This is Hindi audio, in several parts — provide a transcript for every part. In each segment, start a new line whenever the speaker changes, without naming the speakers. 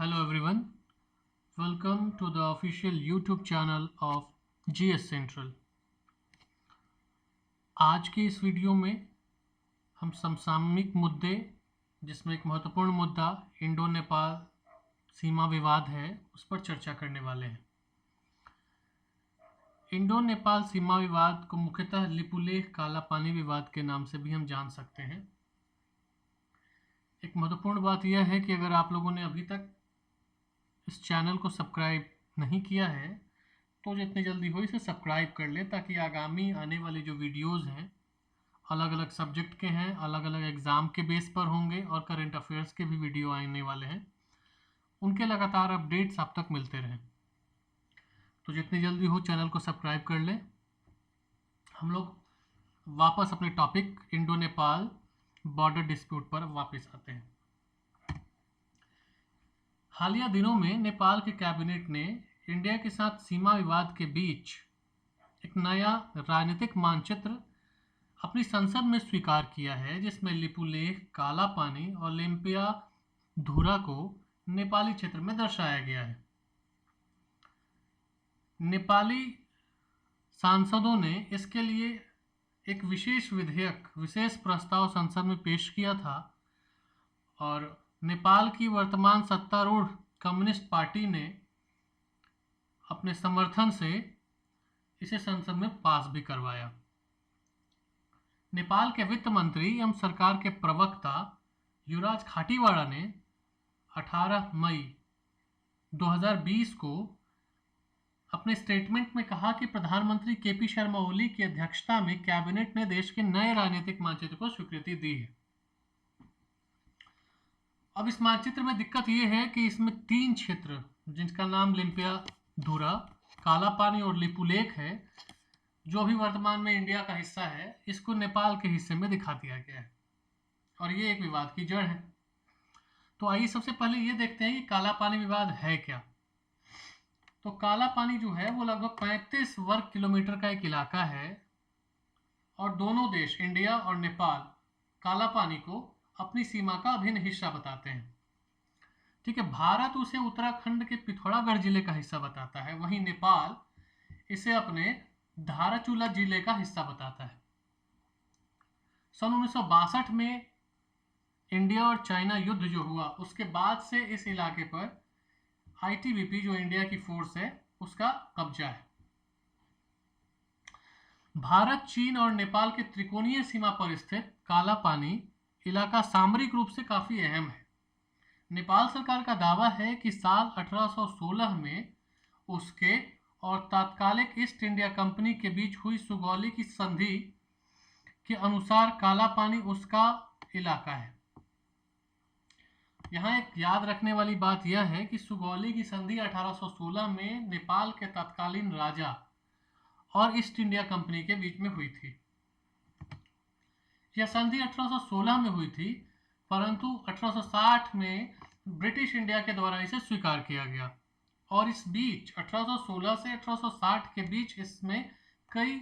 Hello everyone, welcome to the official YouTube channel of GS Central। आज के इस वीडियो में हम समसामयिक मुद्दे जिसमें एक महत्वपूर्ण मुद्दा इंडो नेपाल सीमा विवाद है उस पर चर्चा करने वाले हैं। इंडो नेपाल सीमा विवाद को मुख्यतः लिपुलेख काला पानी विवाद के नाम से भी हम जान सकते हैं। एक महत्वपूर्ण बात यह है कि अगर आप लोगों ने अभी तक इस चैनल को सब्सक्राइब नहीं किया है तो जितनी जल्दी हो इसे सब्सक्राइब कर लें ताकि आगामी आने वाले जो वीडियोस हैं अलग अलग सब्जेक्ट के हैं, अलग अलग एग्ज़ाम के बेस पर होंगे और करंट अफेयर्स के भी वीडियो आने वाले हैं, उनके लगातार अपडेट्स आप तक मिलते रहें। तो जितनी जल्दी हो चैनल को सब्सक्राइब कर लें। हम लोग वापस अपने topic Indo Nepal border dispute पर वापस आते हैं। हालिया दिनों में नेपाल के कैबिनेट ने इंडिया के साथ सीमा विवाद के बीच एक नया राजनीतिक मानचित्र अपनी संसद में स्वीकार किया है, जिसमें लिपुलेख, काला पानी और लिम्पिया धुरा को नेपाली क्षेत्र में दर्शाया गया है। नेपाली सांसदों ने इसके लिए एक विशेष प्रस्ताव संसद में पेश किया था और नेपाल की वर्तमान सत्तारूढ़ कम्युनिस्ट पार्टी ने अपने समर्थन से इसे संसद में पास भी करवाया। नेपाल के वित्त मंत्री एवं सरकार के प्रवक्ता युवराज खाटीवाड़ा ने 18 मई 2020 को अपने स्टेटमेंट में कहा कि प्रधानमंत्री केपी शर्मा ओली की अध्यक्षता में कैबिनेट ने देश के नए राजनीतिक मानचित्र को स्वीकृति दी है। अब इस मानचित्र में दिक्कत यह है कि इसमें 3 क्षेत्र जिनका नाम लिम्पिया धुरा, काला पानी और लिपुलेख है, जो भी वर्तमान में इंडिया का हिस्सा है, इसको नेपाल के हिस्से में दिखा दिया गया है और ये एक विवाद की जड़ है। तो आइए सबसे पहले ये देखते हैं कि काला पानी विवाद है क्या। तो काला पानी जो है वो लगभग 35 वर्ग किलोमीटर का एक इलाका है और दोनों देश इंडिया और नेपाल काला पानी को अपनी सीमा का अभिन्न हिस्सा बताते हैं। ठीक है, भारत उसे उत्तराखंड के पिथौरागढ़ जिले का हिस्सा बताता है, वहीं नेपाल इसे अपने धाराचूला जिले का हिस्सा बताता है। सन 1962 में इंडिया और चाइना युद्ध जो हुआ उसके बाद से इस इलाके पर आईटीबीपी जो इंडिया की फोर्स है उसका कब्जा है। भारत, चीन और नेपाल के त्रिकोणीय सीमा पर स्थित काला पानी इलाका सामरिक रूप से काफी अहम है। नेपाल सरकार का दावा है कि साल 1816 में उसके और तात्कालिक ईस्ट इंडिया कंपनी के बीच हुई सुगौली की संधि के अनुसार काला पानी उसका इलाका है। यहाँ एक याद रखने वाली बात यह है कि सुगौली की संधि 1816 में नेपाल के तत्कालीन राजा और ईस्ट इंडिया कंपनी के बीच में हुई थी। यह संधि 1816 में हुई थी, परंतु 1860 में ब्रिटिश इंडिया के द्वारा इसे स्वीकार किया गया और इस बीच 1816 से 1860 के बीच इसमें कई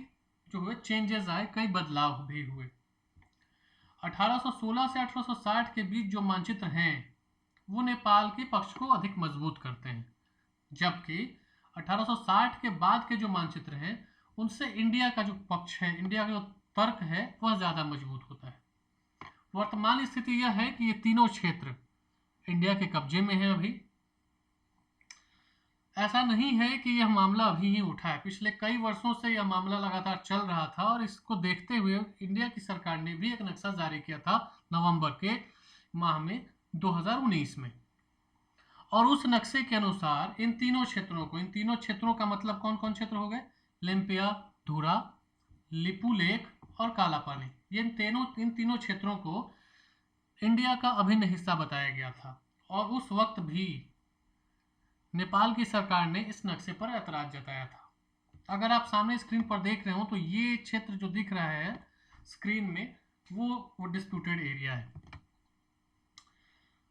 जो हुए चेंजेस आए, कई बदलाव भी हुए। 1816 से 1860 के बीच जो मानचित्र हैं वो नेपाल के पक्ष को अधिक मजबूत करते हैं, जबकि 1860 के बाद के जो मानचित्र हैं उनसे इंडिया का जो पक्ष है, इंडिया का जो तर्क है वह ज्यादा मजबूत होता है। वर्तमान स्थिति यह है कि ये तीनों क्षेत्र इंडिया के कब्जे में है। अभी ऐसा नहीं है कि यह मामला अभी ही उठा है, पिछले कई वर्षों से यह मामला लगातार चल रहा था और इसको देखते हुए इंडिया की सरकार ने भी एक नक्शा जारी किया था नवंबर के माह में 2019 में और उस नक्शे के अनुसार इन तीनों क्षेत्रों का मतलब कौन कौन क्षेत्र हो गए, लिम्पिया धुरा, लिपुलेख और काला पानी, ये इन तीनों क्षेत्रों को इंडिया का अभिन्न हिस्सा बताया गया था और उस वक्त भी नेपाल की सरकार ने इस नक्शे पर ऐतराज जताया था। अगर आप सामने स्क्रीन पर देख रहे हो तो ये क्षेत्र जो दिख रहा है स्क्रीन में वो डिस्प्यूटेड एरिया है।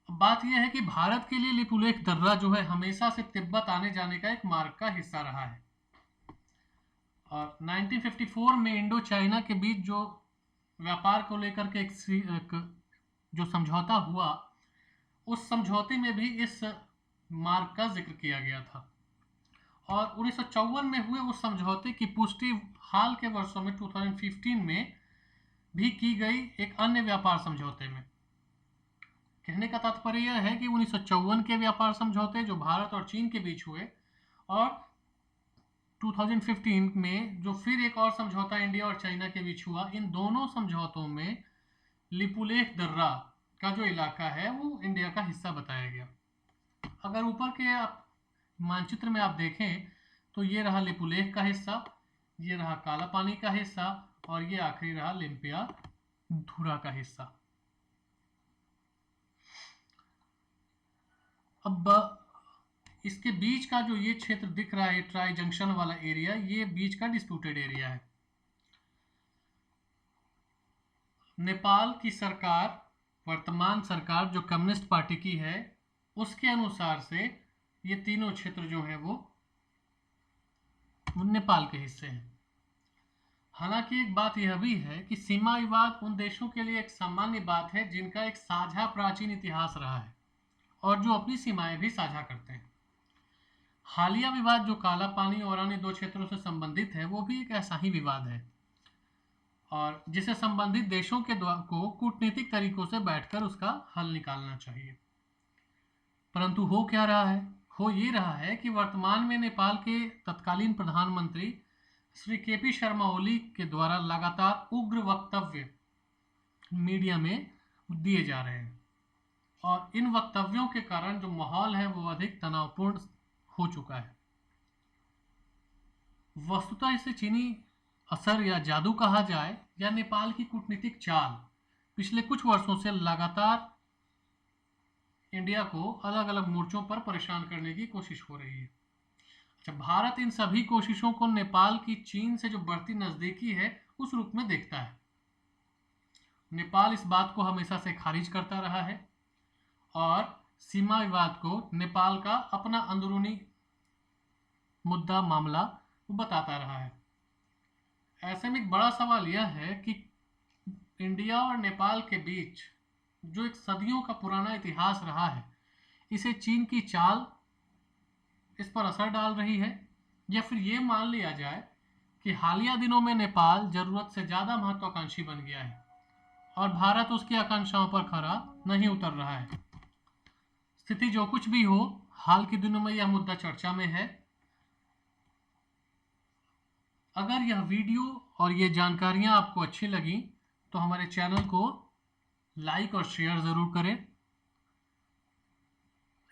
अब बात यह है कि भारत के लिए लिपुलेख दर्रा जो है हमेशा से तिब्बत आने जाने का एक मार्ग का हिस्सा रहा है और 1954 में इंडो चाइना के बीच जो व्यापार को लेकर के एक जो समझौता हुआ, उस समझौते में भी इस मार्ग का जिक्र किया गया था। और 1954 में हुए उस समझौते की पुष्टि हाल के वर्षों में 2015 में भी की गई एक अन्य व्यापार समझौते में। कहने का तात्पर्य यह है कि 1954 के व्यापार समझौते जो भारत और चीन के बीच हुए, और 2015 में जो फिर एक और समझौता इंडिया और चाइना के बीच हुआ, इन दोनों समझौतों में लिपुलेख दर्रा का जो इलाका है वो इंडिया का हिस्सा बताया गया। अगर ऊपर के आप मानचित्र में आप देखें तो ये रहा लिपुलेख का हिस्सा, ये रहा काला पानी का हिस्सा, और ये आखिरी रहा लिम्पिया धुरा का हिस्सा। अब इसके बीच का जो ये क्षेत्र दिख रहा है, ट्राई जंक्शन वाला एरिया, ये बीच का डिस्प्यूटेड एरिया है। नेपाल की सरकार, वर्तमान सरकार जो कम्युनिस्ट पार्टी की है, उसके अनुसार से ये तीनों क्षेत्र जो हैं वो नेपाल के हिस्से हैं। हालांकि एक बात यह भी है कि सीमा विवाद उन देशों के लिए एक सामान्य बात है जिनका एक साझा प्राचीन इतिहास रहा है और जो अपनी सीमाएं भी साझा करते हैं। हालिया विवाद जो काला पानी और अन्य दो क्षेत्रों से संबंधित है, वो भी एक ऐसा ही विवाद है और जिसे संबंधित देशों के को कूटनीतिक तरीकों से बैठकर उसका हल निकालना चाहिए। परंतु हो क्या रहा है? हो ये रहा है कि वर्तमान में नेपाल के तत्कालीन प्रधानमंत्री श्री केपी शर्मा ओली के द्वारा लगातार उग्र वक्तव्य मीडिया में दिए जा रहे हैं और इन वक्तव्यों के कारण जो माहौल है वो अधिक तनावपूर्ण हो चुका है। वस्तुतः इसे चीनी असर या जादू कहा जाए या नेपाल की कूटनीतिक चाल, पिछले कुछ वर्षों से लगातार इंडिया को अलग अलग मोर्चों पर परेशान करने की कोशिश हो रही है। अच्छा, भारत इन सभी कोशिशों को नेपाल की चीन से जो बढ़ती नजदीकी है उस रूप में देखता है। नेपाल इस बात को हमेशा से खारिज करता रहा है और सीमा विवाद को नेपाल का अपना अंदरूनी मुद्दा मामला वो बताता रहा है। ऐसे में एक बड़ा सवाल यह है कि इंडिया और नेपाल के बीच जो एक सदियों का पुराना इतिहास रहा है, इसे चीन की चाल इस पर असर डाल रही है, या फिर ये मान लिया जाए कि हालिया दिनों में नेपाल जरूरत से ज़्यादा महत्वाकांक्षी बन गया है और भारत उसकी आकांक्षाओं पर खरा नहीं उतर रहा है। स्थिति जो कुछ भी हो, हाल के दिनों में यह मुद्दा चर्चा में है। अगर यह वीडियो और ये जानकारियां आपको अच्छी लगी तो हमारे चैनल को लाइक और शेयर ज़रूर करें,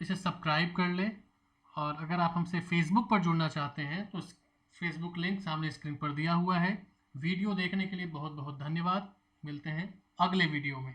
इसे सब्सक्राइब कर लें, और अगर आप हमसे फेसबुक पर जुड़ना चाहते हैं तो फेसबुक लिंक सामने स्क्रीन पर दिया हुआ है। वीडियो देखने के लिए बहुत बहुत धन्यवाद। मिलते हैं अगले वीडियो में।